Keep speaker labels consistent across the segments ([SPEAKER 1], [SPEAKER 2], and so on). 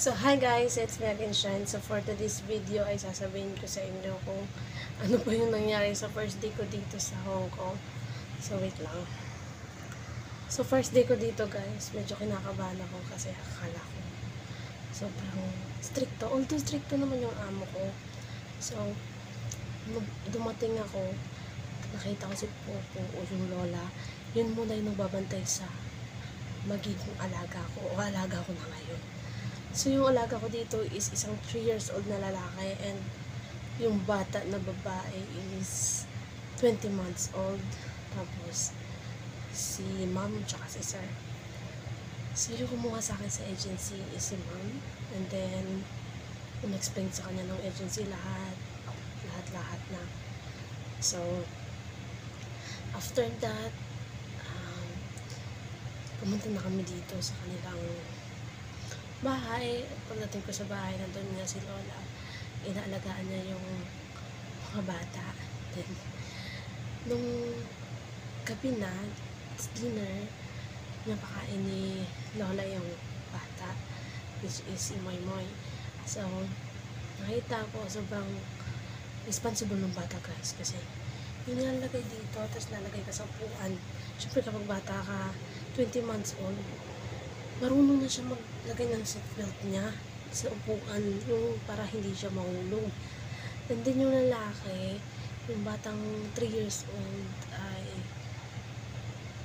[SPEAKER 1] So, hi guys, it's me again, Shine. So, for today's video ay sasabihin ko sa inyo kung ano po yung nangyari sa first day ko dito sa Hong Kong. So, wait lang. So, first day ko dito guys, medyo kinakabahan ako kasi akala ko sobrang stricto. Although stricto naman yung amo ko. So, nung dumating ako, nakita ko si Popo o yung lola, yun muna yung nagbabantay sa magiging alaga ko o alaga ko na ngayon. So, yung alaga ko dito is isang 3 years old na lalaki and yung bata na babae is 20 months old. Tapos, si mom tsaka si sir. So, yung kumuha sa akin sa agency is si mom. And then, in-explain sa kanya ng agency lahat na. So, after that, pumunta na kami dito sa kanilang bahay. Pagdating ko sa bahay, nandun nga si Lola. Inaalagaan niya yung mga bata. Then, nung gabi na, dinner, napakain ni Lola yung bata, which is si Moy Moy. So, nakita ko, sobrang responsible ng bata guys, kasi yung nilalagay dito, tapos lalagay ka sa upuan. Siyempre kapag bata ka, 20 months old, marunong na siya maglagay ng seatbelt niya sa upuan, yung para hindi siya mahulog. And then yung lalaki, yung batang 3 years old, ay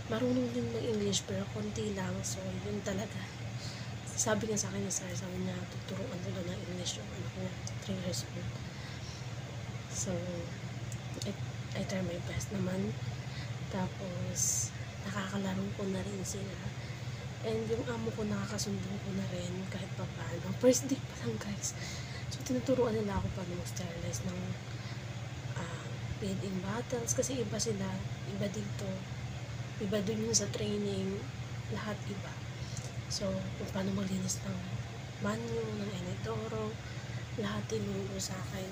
[SPEAKER 1] marunong din mag-English pero konti lang. So, yun talaga. Sabi nga sa akin ni Sir, sabi niya, tuturuan ko ng English yung anak niya, 3 years old. So, I try my best naman. Tapos, nakakalaro ko na rin sila. And yung amo ko, nakakasundo ko na rin kahit pa paano. First day pa lang guys. So, tinuturuan nila ako paano mag-sterilize ng feeding bottles. Kasi iba sila, iba dito. Iba dun yung sa training. Lahat iba. So, kung paano maglinis ng banyo, ng inodoro, lahat tinuro sa akin.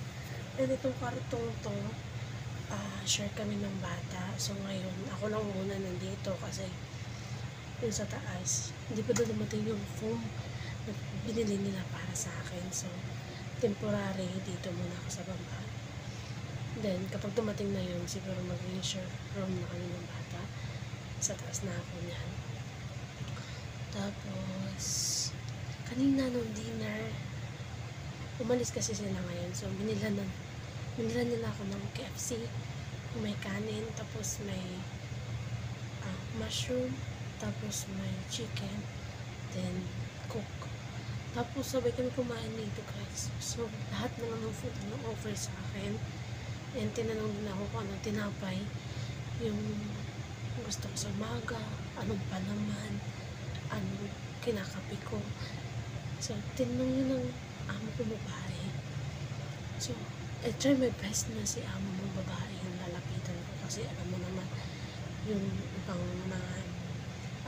[SPEAKER 1] And itong kartong to, share kami ng bata. So, ngayon, ako lang muna nandito kasi yung sa taas, hindi pa doon dumating yung foam na binili nila para sa akin. So, temporary, dito muna ako sa baba. Then, kapag dumating na yun, siguro mag-share room na kami ng bata. Sa taas na ako niyan. Tapos, kanina nung dinner, umalis kasi sila ngayon. So, binila nila ako ng KFC. May kanin, tapos may mushroom, tapos may chicken, then coke. Tapos sabay kami kumain dito guys. So lahat naman ng food na offer sa akin. And tinanong din ako kung anong tinapay yung gusto ko sa umaga, anong palaman, anong kinakape ko. So tinanong yun ng amo ko babae. So I try my best na si amo mong babae yung lalapitan ko, kasi alam mo naman yung ibang mga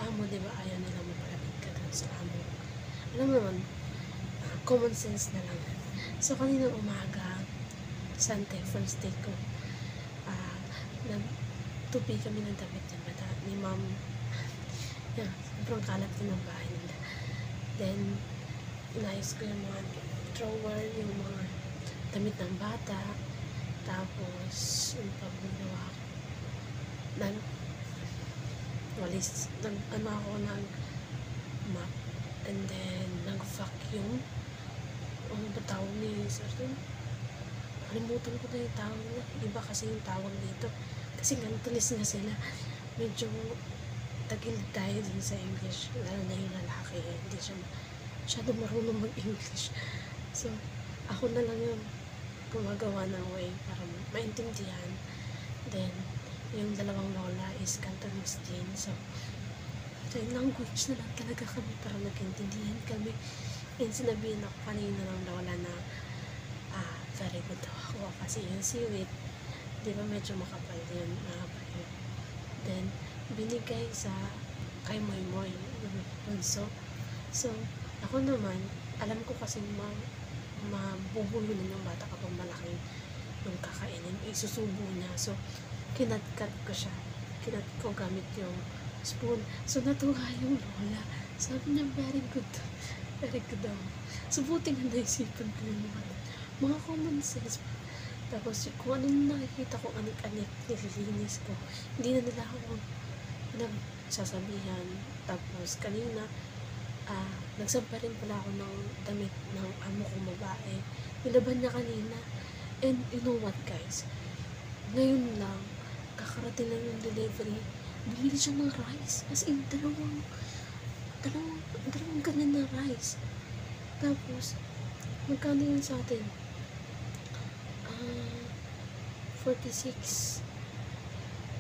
[SPEAKER 1] amo, diba, ayaw nila mapalapit ka dun sa amo. Alam mo naman, common sense na lang. So, kanina umaga, Sunday, first day ko, nagtupi kami ng damit ng bata ni mom. Yan, sobrang kalat ko ng bahay nila. Then, inayos ko yung mga drawer, yung mga damit ng bata. Tapos, yung pagbunawa ko, nag-map, and then nag-vacuum. Ano ba tawag ni Sir? Kalimutan ko na yung tawag na. Iba kasi yung tawag dito. Kasi gantulis na sila. Medyo tagilid tayo din sa English. Lalo na yung lalaki. Hindi siya masyado marunong mag-English. So, ako na lang yung gumagawa ng way para maintindihan. Then, yung dalawang lola is Cantonese din. So, sign language na lang talaga kami para nagkaintindihan kami. And sinabihan ako kanina ng lola na very good daw ako kasi yung seaweed, di ba medyo makapal yun, mahaba yun. Then, binigay sa kay Moy Moy, yung bunso. So, ako naman, alam ko kasi mabubulunan yung bata kapag malaki yung kakainin, isusubo niya. So, kinat-cut ko siya. Kinat ko gamit yung spoon. So, natuwa yung lola. Sabi niya, very good. Eric daw. So, buti nga naisipan ko yung mga common sense. Tapos, kung anong nakikita ko, anik-anik, nililinis ko. Hindi na nila ako nagsasabihan. Tapos, kanina, nagsampa rin pala ako ng damit ng amo kong babae. Nilaban niya kanina. And, you know what, guys? Ngayon lang, kakarating lang yung delivery. Bumili siya ng rice. As in, dalawang ganyan na rice. Tapos, magkano yun sa atin? 46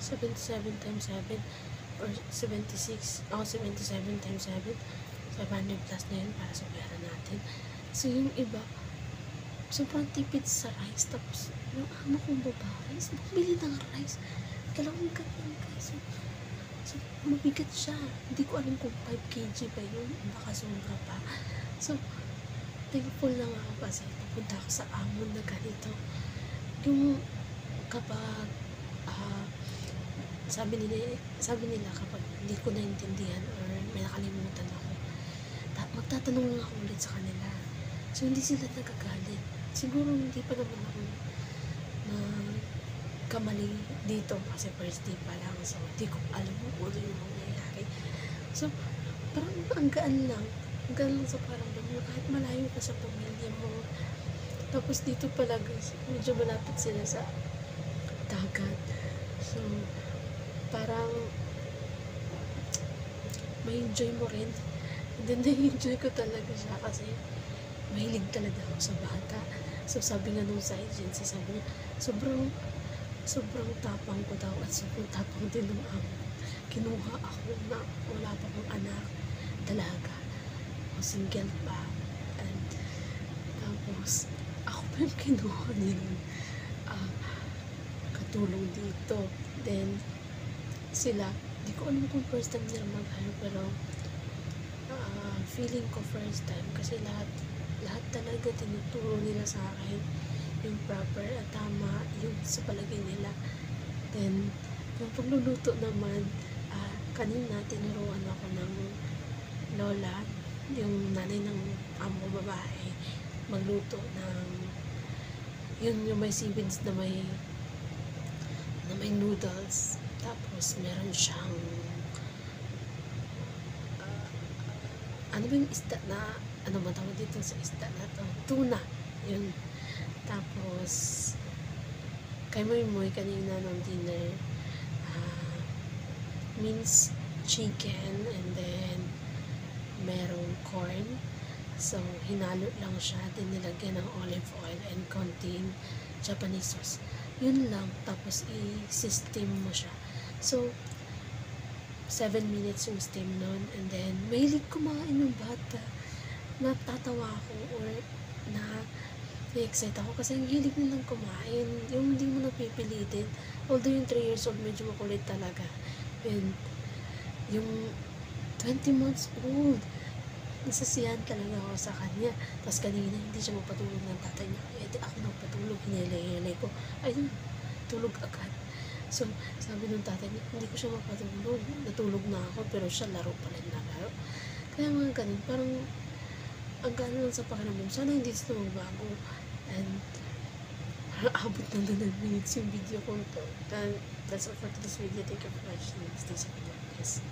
[SPEAKER 1] 77 times 7 or 76 77 times 7 500 plus na yun para sa pera natin. So yung iba sobrang tipid sa rice. Tapos yung amo kong babae bumili ng rice dalawang ganyan guys. So mabigat siya, hindi ko alam kung 5 kg ba yun, baka sobra pa. So thankful lang ako kasi napunta ako sa amo na ganito. Yung kapag sabi nila kapag hindi ko naintindihan or may nakalimutan ako, magtatanong lang ako ulit sa kanila. So hindi sila nagagalit. Siguro hindi pa naman ako na kamali dito kasi first day pa lang, so hindi ko alam kung ano yung mangyayari. So parang ang gaan lang sa parang kahit malayo ka sa pamilya mo. Tapos dito pala guys, medyo malapit sila sa dagat. So, parang may enjoy mo rin. And then, na-enjoy ko talaga siya kasi mahilig talaga ako sa bata. So, sabi nga nung sa agency, sabi niya, sobrang tapang ko daw at sobrang tapang din ng amo. Kinuha ako na wala pa akong anak, dalaga. O single pa. And, tapos, ako pa yung kinuha nilang katulong dito. Then, sila, di ko alam kung first time nila mag-hire, pero feeling ko first time kasi lahat talaga tinuturo nila sa akin yung proper at tama yung sa palagay nila. Then, yung pagluluto naman, kanina tinuruan ako ng lola, yung nanay ng amo babae, magluto ng yung may seaweeds na may noodles. Tapos meron siyang ano ba yung isda na ano ba tawag dito sa isda na to? Tuna. Yun. Tapos kay Moy kanina ng dinner, minced chicken, and then merong corn. So, hinalo lang siya, din nilagyan ng olive oil and konting Japanese sauce. Yun lang, tapos i-steam mo siya. So, 7 minutes yung steam nun, and then, mahilig kumain ng bata. Natatawa ako, or na-excite ako, kasi ang hilig nilang kumain, yung hindi mo napipilitin. Although yung 3 years old, medyo makulit talaga. And, yung 20 months old, nasasiyahan talaga ako sa kanya. Tapos kanina, hindi siya mapatulog ng tatay niya. Eh, di ako nagpatulog, hinilay ko. Ayun, tulog agad. So, sabi ng tatay niya, hindi ko siya mapatulog. Natulog na ako, pero siya laro pa rin na laro. Kaya mga ganun, parang ang gano'n lang sa pakiramdam. Sana hindi sila magbago. And, parang abot na 9 minutes yung video ko to. That's all for today's video. Thank you for watching. Stay safe, guys.